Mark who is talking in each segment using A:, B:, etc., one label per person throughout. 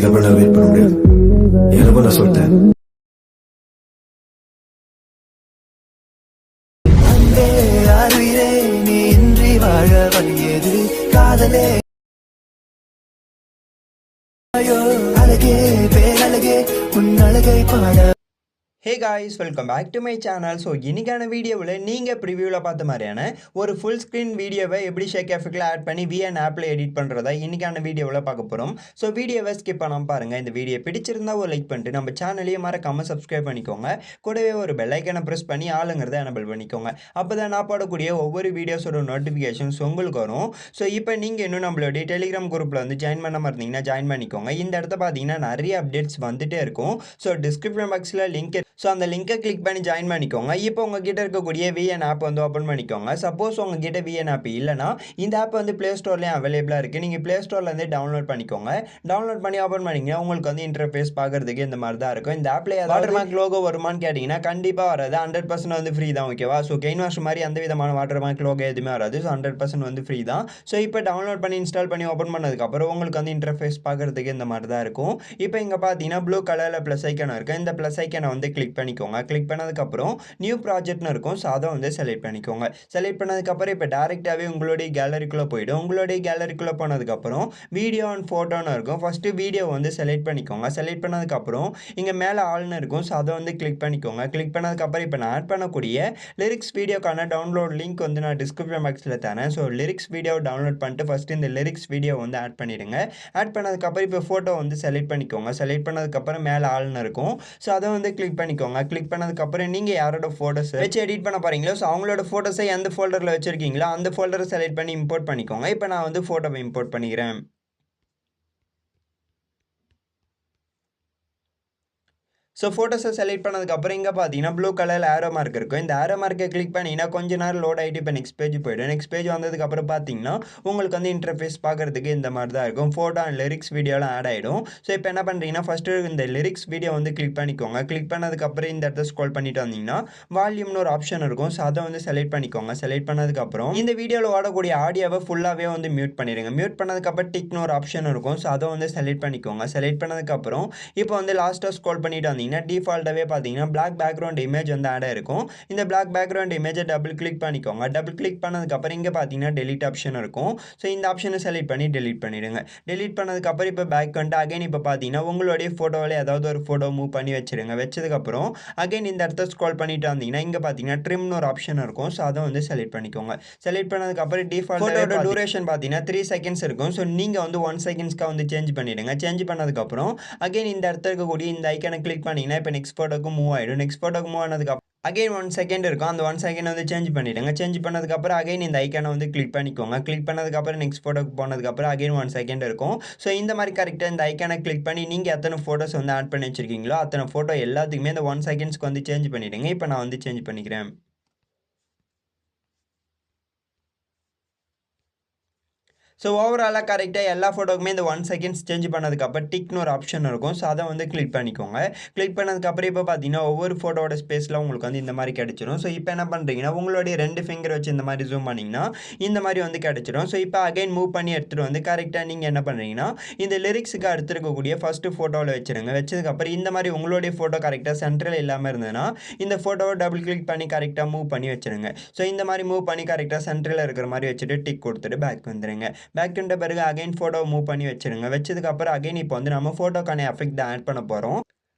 A: எவ்வளவு நேரம் வெயிட் பண்ண முடியாது. எனக்கும் நான் சொல்லிட்டேன். நீ இன்றி வாழ வழியது காதலே. அழகே பேரழகே உன் அழகை பாட.
B: Hey guys, welcome back to my channel. So இன்னைக்கான வீடியோவில் நீங்கள் ப்ரிவியூவில் பார்த்த மாதிரியான ஒரு ஃபுல் ஸ்க்ரீன் வீடியோவை எப்படி ஷேக் எஃபெக்டில் ஆட் பண்ணி விஎன் ஆப்பில் எடிட் பண்ணுறதா இன்னைக்கான வீடியோவில் பார்க்க போகிறோம். ஸோ வீடியோவை ஸ்கிப் பண்ணாமல் பாருங்கள். இந்த வீடியோ பிடிச்சிருந்தா ஒரு லைக் பண்ணிட்டு நம்ம சேனலையும் மறக்காம சப்ஸ்கிரைப் பண்ணிக்கோங்க. கூடவே ஒரு பெல் ஐக்கனை ப்ரெஸ் பண்ணி ஆளுங்கிறத எனபிள் பண்ணிக்கோங்க. அப்போ தான் நான் போடக்கூடிய ஒவ்வொரு வீடியோஸோட நோட்டிஃபிகேஷன்ஸ் உங்களுக்கு வரும். ஸோ இப்போ நீங்கள் இன்னும் நம்மளுடைய டெலிகிராம் குரூப்பில் வந்து ஜாயின் பண்ணாமல் இருந்தீங்கன்னா ஜாயின் பண்ணிக்கோங்க. இந்த இடத்த பார்த்தீங்கன்னா நிறைய அப்டேட்ஸ் வந்துகிட்டே இருக்கும். ஸோ டிஸ்கிரிப்ஷன் பாக்ஸில் லிங்க், ஸோ அந்த லிங்கை கிளிக் பண்ணி ஜாயின் பண்ணிக்கோங்க. இப்போ உங்ககிட்ட இருக்கக்கூடிய விஎன் ஆப் வந்து ஓப்பன் பண்ணிக்கோங்க. சப்போஸ் உங்ககிட்ட விஎன் ஆப் இல்லைனா இந்த ஆப் வந்து ப்ளே ஸ்டோர்லேயும் அவைலபிளாக இருக்குது. நீங்கள் ப்ளே ஸ்டோர்லேருந்து டவுன்லோட் பண்ணிக்கோங்க. டவுன்லோட் பண்ணி ஓப்பன் பண்ணிங்கன்னா உங்களுக்கு வந்து இன்டர்ஃபேஸ் பார்க்குறதுக்கு இந்த மாதிரி தான் இருக்கும். இந்த ஆப்பில் வாட்டர் மார்க் லோகோ வருமானு கேட்டிங்கன்னா கண்டிப்பாக வராது. 100% வந்து ஃப்ரீ தான். ஓகேவா? ஸோ கெயின்மாஸ்டர் மாதிரி எந்த விதமான வாட்டர் மார்க் லோகோ எதுவுமே வராது. ஸோ 100% வந்து ஃப்ரீ தான். ஸோ இப்போ டவுன்லோட் பண்ணி இன்ஸ்டால் பண்ணி ஓப்பன் பண்ணதுக்கப்புறம் உங்களுக்கு வந்து இன்டர்ஃபேஸ் பார்க்குறதுக்கு இந்த மாதிரி தான் இருக்கும். இப்போ இங்கே பார்த்தீங்கன்னா ப்ளூ கலரில் ப்ளஸ் ஐக்கன் இருக்குது. இந்த ப்ளஸ் ஐக்கனை வந்து கிளிக் பண்ணிக்கோங்க. கிளிக் பண்ணதுக்கப்புறம் நியூ ப்ராஜெக்ட்னு இருக்கும். ஸோ அதை வந்து செலக்ட் பண்ணிக்கோங்க. செலக்ட் பண்ணதுக்கப்புறம் இப்போ டேரெக்டாகவே உங்களுடைய கேலரிக்குள்ளே போய்டும். உங்களுடைய கேலரிக்குள்ளே போனதுக்கப்புறம் வீடியோ அண்ட் ஃபோட்டோன்னு இருக்கும். ஃபஸ்ட்டு வீடியோ வந்து செலக்ட் பண்ணிக்கோங்க. செலக்ட் பண்ணதுக்கப்புறம் இங்கே மேலே ஆல்னு இருக்கும். ஸோ அதை வந்து கிளிக் பண்ணிக்கோங்க. கிளிக் பண்ணதுக்கப்புறம் இப்போ நான் ஆட் பண்ணக்கூடிய லிரிக்ஸ் வீடியோக்கான டவுன்லோட் லிங்க் வந்து நான் டிஸ்கிரிப்ஷன் பாக்ஸில் தரேன். ஸோ லிரிக்ஸ் வீடியோ டவுன்லோட் பண்ணிட்டு ஃபஸ்ட்டு இந்த லிரிக்ஸ் வீடியோ வந்து ஆட் பண்ணிடுங்க. ஆட் பண்ணதுக்கப்புறம் இப்போ ஃபோட்டோ வந்து செலக்ட் பண்ணிக்கோங்க. செலக்ட் பண்ணதுக்கப்புறம் மேலே ஆல்னு இருக்கும். ஸோ அதை வந்து கிளிக் பண்ணிக்கோங்க. கிளிக் பண்ணதுக்கப்புறம் நீங்கள் யாரோட ஃபோட்டோஸ் வச்சு எடிட் பண்ண போகிறீங்களோ ஸோ அவங்களோட ஃபோட்டோஸை எந்த ஃபோல்டரில் வச்சுருக்கீங்களோ அந்த ஃபோல்டரை செலக்ட் பண்ணி இம்போர்ட் பண்ணிக்கோங்க. இப்போ நான் வந்து ஃபோட்டோவை இம்போர்ட் பண்ணிக்கிறேன். ஸோ ஃபோட்டோஸை செலக்ட் பண்ணதுக்கப்புறம் இங்கே பார்த்தீங்கன்னா ப்ளூ கலரில் ஆரோ மார்க் இருக்கும். இந்த ஆரோ மார்க்கை கிளிக் பண்ணிங்கன்னா கொஞ்ச நேரம் லோட் ஆகிட்டு இப்போ நெக்ஸ்ட் பேஜ் போய்டும். நெக்ஸ்ட் பேஜ் வந்ததுக்கப்புறம் பார்த்தீங்கன்னா உங்களுக்கு வந்து இன்டர்ஃபேஸ் பார்க்குறதுக்கு இந்த மாதிரி தான் இருக்கும். ஃபோட்டோ அண்ட் லிரிக்ஸ் வீடியோலாம் ஆட் ஆகிடும். ஸோ இப்போ என்ன பண்ணுறீங்கன்னா ஃபஸ்ட்டு இந்த லிரிக்ஸ் வீடியோ வந்து கிளிக் பண்ணிக்கோங்க. கிளிக் பண்ணதுக்கப்புறம் இந்த இடத்த ஸ்க்ரோல் பண்ணிட்டு வந்தீங்கன்னா வால்யூம்னு ஒரு ஆப்ஷன் இருக்கும். ஸோ அதை வந்து செலக்ட் பண்ணிக்கோங்க. செலக்ட் பண்ணதுக்கப்புறம் இந்த வீடியோவில் ஓடக்கூடிய ஆடியோவை ஃபுல்லாகவே வந்து மியூட் பண்ணிடுங்க. மியூட் பண்ணதுக்கப்புறம் டிக்னு ஒரு ஆப்ஷன் இருக்கும். ஸோ அதை வந்து செலக்ட் பண்ணிக்கோங்க. செலக்ட் பண்ணதுக்கப்புறம் இப்போ வந்து லாஸ்ட்டாக ஸ்க்ரோல் பண்ணிட்டு வந்தீங்கன்னா டிஃபால்ட்டாகவே பார்த்தீங்கன்னா பிளாக் பேக்ரவுண்ட் இமேஜ் வந்து ஆட் ஆயிருக்கும். இந்த பிளாக் பேக்ரவுண்ட் இமேஜை டபுள் கிளிக் பண்ணிக்கோங்க. டபுள் கிளிக் பண்ணதுக்கப்புறம் இங்கே பார்த்தீங்கன்னா டெலிட் ஆப்ஷன் இருக்கும். ஸோ இந்த ஆப்ஷனை செலக்ட் பண்ணி டெலிட் பண்ணிடுங்க. டெலிட் பண்ணதுக்கப்புறம் இப்போ பேக் வந்துட்டு அகைன் இப்போ பார்த்தீங்கன்னா உங்களுடைய ஃபோட்டோவில் ஏதாவது ஒரு ஃபோட்டோ மூவ் பண்ணி வச்சுருங்க. வச்சதுக்கப்புறம் அகைன் இந்த இடத்த ஸ்க்ரோல் பண்ணிட்டு வந்தீங்கன்னா இங்கே பார்த்தீங்கன்னா ட்ரிம்னு ஒரு ஆப்ஷன் இருக்கும். ஸோ அதை வந்து செலக்ட் பண்ணிக்கோங்க. செலக்ட் பண்ணதுக்கப்புறம் டிஃபால்ட்டோட டூரேஷன் பார்த்தீங்கன்னா 3 செகண்ட்ஸ் இருக்கும். ஸோ நீங்கள் வந்து 1 செகண்ட்ஸ்க்காக வந்து சேஞ்ச் பண்ணிவிடுங்க. சேஞ்ச் பண்ணதுக்கப்புறம் அகைன் இந்த இடத்துல இருக்கக்கூடிய இந்த ஐக்கனை கிளிக் பண்ணிங்கன்னா இப்போ நெக்ஸ்ட் ஃபோட்டோக்கு மூவ் ஆகிடும். நெக்ஸ்ட் ஃபோட்டோக்கு மூவ் ஆனதுக்கப்புறம் அகைன் 1 செகண்ட் இருக்கும். அந்த 1 செகண்ட் வந்து சேஞ்ச் பண்ணிவிடுங்க. சேஞ்ச் பண்ணதுக்கப்புறம் அகைன் இந்த ஐக்கானை வந்து கிளிக் பண்ணிக்கோங்க. கிளிக் பண்ணதுக்கப்புறம் நெக்ஸ்ட் ஃபோட்டோக்கு போனதுக்கப்புறம் அகைன் 1 செகண்ட் இருக்கும். ஸோ இந்த மாதிரி கரெக்டாக இந்த ஐக்கானை கிளிக் பண்ணி நீங்கள் எத்தனை ஃபோட்டோஸ் வந்து ஆட் பண்ணி வச்சுருக்கீங்களோ அத்தனை ஃபோட்டோ எல்லாத்துக்குமே இந்த 1 செகண்ட்ஸ்க்கு வந்து சேஞ்ச் பண்ணிவிடுங்க. இப்போ நான் வந்து சேஞ்ச் பண்ணிக்கிறேன். ஸோ ஓவராலாக கரெக்டாக எல்லா ஃபோட்டோக்குமே இந்த 1 செகண்ட்ஸ் சேஞ்ச் பண்ணதுக்கப்புறம் டிக்னு ஒரு ஆப்ஷன் இருக்கும். ஸோ அதை வந்து கிளிக் பண்ணிக்கோங்க. கிளிக் பண்ணதுக்கப்புறம் இப்போ பார்த்தீங்கன்னா ஒவ்வொரு ஃபோட்டோட ஸ்பேஸில் உங்களுக்கு வந்து இந்த மாதிரி கிடச்சிரும். ஸோ இப்போ என்ன பண்ணுறீங்கன்னா உங்களுடைய 2 ஃபிங்கர் வச்சு இந்த மாதிரி ஜூம் பண்ணிங்கன்னா இந்த மாதிரி வந்து கிடச்சிரும். ஸோ இப்போ அகைன் மூவ் பண்ணி எடுத்துகிட்டு வந்து கரெக்டாக நீங்கள் என்ன பண்ணுறீங்கன்னா இந்த லிரிக்ஸுக்கு அடுத்து இருக்கக்கூடிய ஃபஸ்ட்டு ஃபோட்டோவில் வச்சுருங்க. வச்சதுக்கப்புறம் இந்த மாதிரி உங்களுடைய ஃபோட்டோ கரெக்டாக சென்ட்ரல் இல்லாமல் இருந்ததுன்னா இந்த ஃபோட்டோவை டபுள் கிளிக் பண்ணி கரெக்டாக மூவ் பண்ணி வச்சுருங்க. ஸோ இந்த மாதிரி மூவ் பண்ணி கரெக்டாக சென்ட்ரலில் இருக்கிற மாதிரி வச்சுட்டு டிக் கொடுத்துட்டு பேக் வந்துடுங்க. பேக் வந்த பிறகு அகைன் ஃபோட்டோ மூவ் பண்ணி வச்சுருங்க. வச்சதுக்கப்புறம் அகைன் இப்போ வந்து நம்ம ஃபோட்டோக்கான எஃபெக்ட் ஆட் பண்ண போகிறோம்.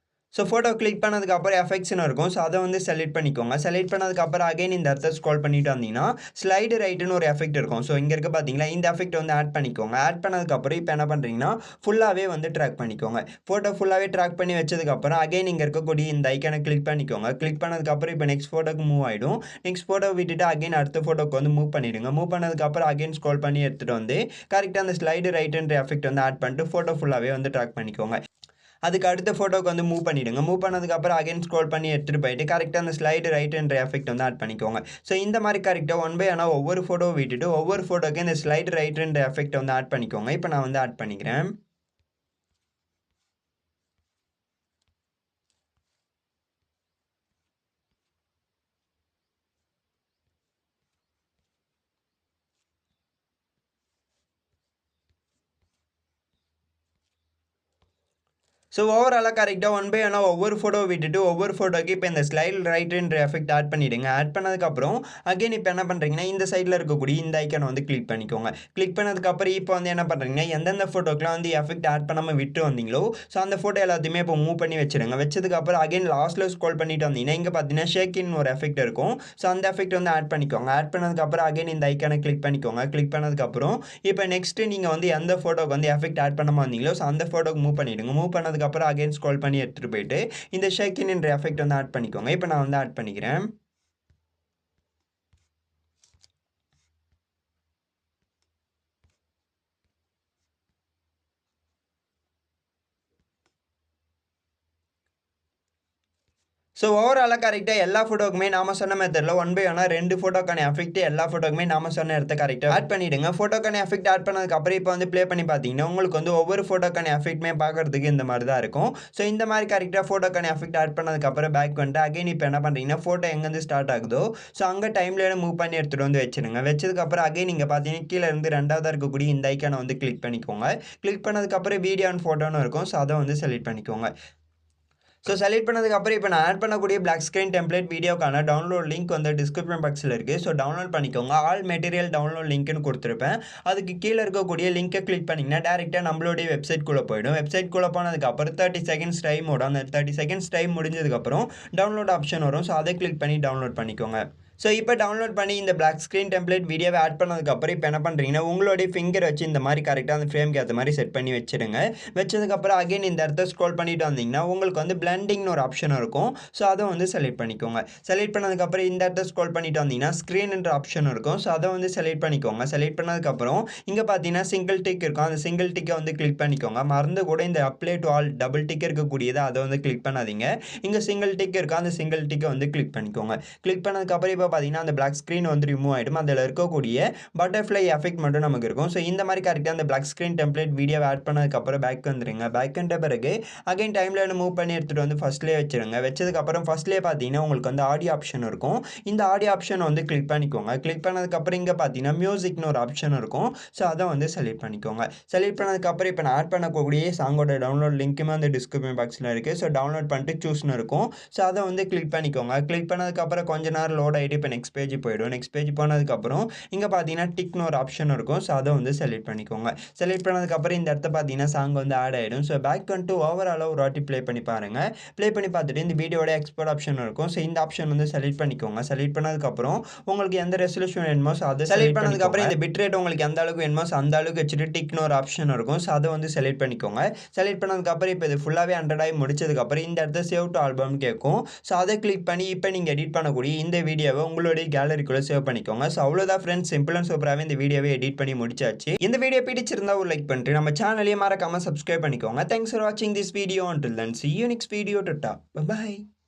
B: ஸோ ஃபோட்டோ கிளிக் பண்ணதுக்கப்புறம் எஃபெக்ட்ஸ்னு இருக்கும். ஸோ அதை வந்து செலக்ட் பண்ணிக்கோங்க. செலக்ட் பண்ணதுக்கப்புறம் அகைன் இந்த இடத்த ஸ்க்ரோல் பண்ணிட்டு வந்தீங்கன்னா ஸ்லைடு ரைட்டுன்னு ஒரு எஃபெக்ட் இருக்கும். ஸோ இங்கே இருக்க பார்த்தீங்களா இந்த எஃபெக்ட் வந்து ஆட் பண்ணிக்கோங்க. ஆட் பண்ணதுக்கப்புறம் இப்போ என்ன பண்ணுறீங்கன்னா ஃபுல்லாகவே வந்து ட்ராக் பண்ணிக்கோங்க. ஃபோட்டோ ஃபுல்லாகவே ட்ராக் பண்ணி வச்சதுக்கப்புறம் அகைன் இங்கே இருக்கக்கூடிய இந்த ஐக்கனை கிளிக் பண்ணிக்கோங்க. கிளிக் பண்ணதுக்கப்புறம் இப்போ நெக்ஸ்ட் ஃபோட்டோக்கு மூவ் ஆகிடும். நெக்ஸ்ட் ஃபோட்டோ விட்டுட்டு அகைன் அடுத்த ஃபோட்டோக்கு வந்து மூவ் பண்ணிவிடுங்க. மூவ் பண்ணதுக்கப்புறம் அகைன் ஸ்க்ரோல் பண்ணி எடுத்துகிட்டு வந்து கரெக்டாக அந்த ஸ்லைடு ரைட்டுன்ற எஃபெக்ட் வந்து ஆட் பண்ணிட்டு ஃபோட்டோ ஃபுல்லாகவே வந்து ட்ராக் பண்ணிக்கோங்க. அதுக்கு அடுத்த ஃபோட்டோக்கு வந்து மூவ் பண்ணிவிடுங்க. மூவ் பண்ணதுக்கப்புறம் அகைன் ஸ்க்ரோல் பண்ணி எடுத்துகிட்டு போயிட்டு கரெக்டாக அந்த ஸ்லைடு ரைட்டுன்ற எஃபெக்ட் வந்து ஆட் பண்ணிக்கோங்க. ஸோ இந்த மாதிரி கரெக்டாக 1 பை 1 ஒவ்வொரு ஃபோட்டோவை விட்டுட்டு ஒவ்வொரு ஃபோட்டோக்கு இந்த ஸ்லைடு ரைட்டுன்ற எஃபெக்ட் வந்து ஆட் பண்ணிக்கோங்க. இப்போ நான் வந்து ஆட் பண்ணிக்கிறேன். ஸோ ஓவராலாக கரெக்டாக ஒன் பை ஒன்னாக ஒவ்வொரு ஃபோட்டோ விட்டுட்டு ஒவ்வொரு ஃபோட்டோக்கு இப்போ இந்த ஸ்லைட் ரைட்ன்ற எஃபெக்ட் ஆட் பண்ணிவிடுங்க. ஆட் பண்ணதுக்கப்புறம் அகைன் இப்போ என்ன பண்ணுறீங்கன்னா இந்த சைடில் இருக்கக்கூடிய இந்த ஐக்கானை வந்து கிளிக் பண்ணிக்கோங்க. கிளிக் பண்ணதுக்கப்புறம் இப்போ வந்து என்ன பண்ணுறீங்கன்னா எந்தெந்த ஃபோட்டோக்கெலாம் வந்து எஃபெக்ட் ஆட் பண்ணாமல் விட்டு வந்தீங்களோ ஸோ அந்த ஃபோட்டோ எல்லாத்தையுமே இப்போ மூவ் பண்ணி வச்சுருங்க. வச்சதுக்கப்புறம் அகைன் லாஸ்ட்டில் ஸ்க்ரோல் பண்ணிட்டு வந்தீங்கன்னா இங்கே பார்த்தீங்கன்னா ஷேக்கின் ஒரு எஃபெக்ட் இருக்கும். ஸோ அந்த எஃபெக்ட் வந்து ஆட் பண்ணிக்கோங்க. ஆட் பண்ணதுக்கப்புறம் அகைன் இந்த ஐக்கானை கிளிக் பண்ணிக்கோங்க. கிளிக் பண்ணதுக்கப்புறம் இப்போ நெக்ஸ்ட்டு நீங்கள் வந்து எந்த ஃபோட்டோக்கு வந்து எஃபெக்ட் ஆட் பண்ணாமல் வந்தீங்களோ ஸோ அந்த ஃபோட்டோக்கு மூவ் பண்ணிவிடுங்க. மூவ் பண்ணதுக்கப்புறம் அகைன் ஸ்க்ரோல் பண்ணி எடுத்துகிட்டு போயிட்டு இந்த ஷேக்கின் என்ற எஃபெக்ட் வந்து ஆட் பண்ணிக்கோங்க. இப்போ நான் வந்து ஆட் பண்ணிக்கிறேன். ஸோ ஓவராலாக கரெக்டாக எல்லா ஃபோட்டோக்குமே நாம சொன்ன மெத்தடில் ஒன் பை ஒன்னாக 2 ஃபோட்டோக்கான எஃபெக்ட் எல்லா ஃபோட்டோக்குமே நாம சொன்ன இடத்த கரெக்டாக ஆட் பண்ணிவிடுங்க. ஃபோட்டோக்கான எஃபெக்ட் ஆட் பண்ணதுக்கப்புறம் இப்போ வந்து ப்ளே பண்ணி பார்த்தீங்கன்னா உங்களுக்கு வந்து ஒவ்வொரு ஃபோட்டோக்கான எஃபெக்ட்மே பார்க்குறதுக்கு இந்த மாதிரி தான் இருக்கும். ஸோ இந்த மாதிரி கரெக்டாக ஃபோட்டோக்கான எஃபெக்ட் ஆட் பண்ணதுக்கப்புறம் பேக் வந்துட்டு அகைன் இப்போ என்ன பண்ணுறீங்கன்னா ஃபோட்டோ எங்கேருந்து ஸ்டார்ட் ஆகுதோ ஸோ அங்கே டைம்லேயே மூவ் பண்ணி எடுத்துகிட்டு வந்து வச்சுருங்க. வச்சதுக்கப்புறம் அகைன் நீங்கள் பார்த்தீங்கன்னா கீழே இருந்து ரெண்டாவதாக இருக்கக்கூடிய இந்த ஐக்கானை வந்து கிளிக் பண்ணிக்கோங்க. கிளிக் பண்ணதுக்கப்புறம் வீடியோ அண்ட் ஃபோட்டோன்னு இருக்கும். ஸோ அதை வந்து செலக்ட் பண்ணிக்கோங்க. ஸோ செலக்ட் பண்ணதுக்கப்புறம் இப்போ நான் ஆட் பண்ணக்கூடிய பிளாக் ஸ்க்ரீன் டெம்ப்ளேட் வீடியோக்கான டவுன்லோட் லிங்க் வந்து டிஸ்கிரிப்ஷன் பாக்ஸில் இருக்குது. ஸோ டவுன்லோட் பண்ணிக்கோங்க. ஆல் மெட்டீரியல் டவுன்லோட் லிங்க்னு கொடுத்துருப்பேன். அதுக்கு கீழே இருக்கக்கூடிய லிங்கை கிளிக் பண்ணிங்கன்னா டேரெக்டாக நம்மளுடைய வெப்சைட்குள்ளே போயிடும். வெப்சைட்குள்ளே போனதுக்கப்புறம் 30 செகண்ட்ஸ் டைம் வரும். அந்த 30 செகண்ட்ஸ் டைம் முடிஞ்சதுக்கப்புறம் டவுன்லோட் ஆப்ஷன் வரும். ஸோ அதை கிளிக் பண்ணி டவுன்லோட் பண்ணிக்கோங்க. ஸோ இப்போ டவுன்லோட் பண்ணி இந்த பிளாக் ஸ்க்ரீன் டெம்ப்ளேட் வீடியோவை ஆட் பண்ணதுக்கப்புறம் இப்போ என்ன பண்ணுறீங்கன்னா உங்களுடைய ஃபிங்கர் வச்சு இந்த மாதிரி கரெக்டாக அந்த ஃப்ரேம்க்கு ஏற்ற மாதிரி செட் பண்ணி வச்சுருங்க. வச்சதுக்கப்புறம் அகைன் இந்த இடத்த ஸ்க்ரோல் பண்ணிட்டு வந்தீங்கன்னா உங்களுக்கு வந்து பிளெண்டிங்னு ஒரு ஆப்ஷன் இருக்கும். ஸோ அதை வந்து செலக்ட் பண்ணிக்கோங்க. செலக்ட் பண்ணதுக்கப்புறம் இந்த இடத்த ஸ்க்ரோல் பண்ணிட்டு வந்தீங்கன்னா ஸ்க்ரீன்ன்ற ஆப்ஷன் இருக்கும். ஸோ அதை வந்து செலக்ட் பண்ணிக்கோங்க. செலக்ட் பண்ணதுக்கப்புறம் இங்கே பார்த்தீங்கன்னா சிங்கிள் டிக் இருக்கும். அந்த சிங்கிள் டிக்கை வந்து கிளிக் பண்ணிக்கோங்க. மறந்து கூட இந்த apply to all double tick இருக்கக்கூடியது அதை வந்து கிளிக் பண்ணாதீங்க. இங்கே சிங்கிள் டிக் இருக்கும். அந்த சிங்கிள் டிக்கை வந்து கிளிக் பண்ணிக்கோங்க. கிளிக் பண்ணதுக்கப்புறம் இப்போ பார்த்தீங்கன்னா அந்த பிளாக் ஸ்க்ரீன் வந்து ரிமூவ் ஆகிடும். அதில் இருக்கக்கூடிய பட்டர்ஃப்ளை எஃபெக்ட் மட்டும் நமக்கு இருக்கும். ஸோ இந்த மாதிரி கரெக்டாக அந்த பிளாக் ஸ்க்ரீன் டெம்ப்ளேட் வீடியோவை ஆட் பண்ணதுக்கப்புறம் பேக் வந்துடுங்க. பேக் வந்த பிறகு அகைன் டைம்லைன் மூவ் பண்ணி எடுத்துகிட்டு வந்து ஃபஸ்ட்லேயே வச்சுருங்க. வச்சதுக்கப்புறம் ஃபஸ்ட்லேயே பார்த்தீங்கன்னா உங்களுக்கு வந்து ஆடியோ ஆப்ஷன் இருக்கும். இந்த ஆடியோ ஆப்ஷன் வந்து கிளிக் பண்ணிக்கோங்க. கிளிக் பண்ணதுக்கப்புறம் இங்கே பார்த்தீங்கன்னா மியூசிக்னு ஒரு ஆப்ஷன் இருக்கும். ஸோ அதை வந்து செலக்ட் பண்ணிக்கோங்க. செலக்ட் பண்ணதுக்கப்புறம் இப்போ நான் ஆட் பண்ணக்கூடிய சாங்கோட டவுன்லோட் லிங்க்குமே அந்த டிஸ்கிரிப்ஷன் பாக்ஸில் இருக்குது. ஸோ டவுன்லோட் பண்ணிட்டு சூஸ்னு இருக்கும். ஸோ அதை வந்து கிளிக் பண்ணிக்கோங்க. கிளிக் பண்ணதுக்கப்புறம் கொஞ்ச நேரம் லோட் ஆகிட்டு இப்போ நெக்ஸ்ட் பேஜ் போயிடும். நெக்ஸ்ட் பேஜ் போனதுக்கப்புறம் இங்கே பார்த்தீங்கன்னா டிக்னு ஒரு ஆப்ஷன் இருக்கும். ஸோ அதை வந்து செலக்ட் பண்ணிக்கோங்க. செலக்ட் பண்ணதுக்கப்புறம் இந்த இடத்த பார்த்தீங்கன்னா சாங் வந்து ஆட் ஆகிடும். ஸோ பேக் வந்துட்டு ஓவராலாக ஒரு வாட்டி ப்ளே பண்ணி பாருங்கள். ப்ளே பண்ணி பார்த்துட்டு இந்த வீடியோட எக்ஸ்போர்ட் ஆப்ஷன் இருக்கும். ஸோ இந்த ஆப்ஷன் வந்து செலக்ட் பண்ணிக்கோங்க. செலக்ட் பண்ணதுக்கப்புறம் உங்களுக்கு எந்த ரெசல்யூஷன் வேணுமோ ஸோ அதை செலக்ட் பண்ணதுக்கப்புறம் இந்த பிட் ரேட் உங்களுக்கு எந்த அளவுக்கு வேணுமோ ஸோ அந்த அளவுக்கு வச்சுட்டு டிக்னு ஒரு ஆப்ஷன் இருக்கும். ஸோ அதை வந்து செலக்ட் பண்ணிக்கோங்க. செலக்ட் பண்ணதுக்கப்புறம் இப்போ இது ஃபுல்லாகவே 100 ஆகி முடிச்சதுக்கப்புறம் இந்த இடத்த சேவ் டு ஆல்பம் கேட்கும். ஸோ அதை கிளிக் பண்ணி இப்போ நீங்கள் எடிட் பண்ணக்கூடிய இந்த வீடியோவை உங்களுடைய கேலரிக்குள்ளே சேவ் பண்ணிக்கோங்க. ஸோ அவ்வளோதான் ஃப்ரெண்ட்ஸ், சிம்பிள் அண்ட் சூப்பராகவே இந்த வீடியோவை எடிட் பண்ணி முடிச்சாச்சு. இந்த வீடியோ பிடிச்சிருந்தா ஒரு லைக் பண்ணிட்டு நம்ம சேனலையும் மறக்காம சப்ஸ்கிரைப் பண்ணிக்கோங்க. தேங்க்ஸ் ஃபார் வாட்சிங் this video. until then see you next video. Bye bye.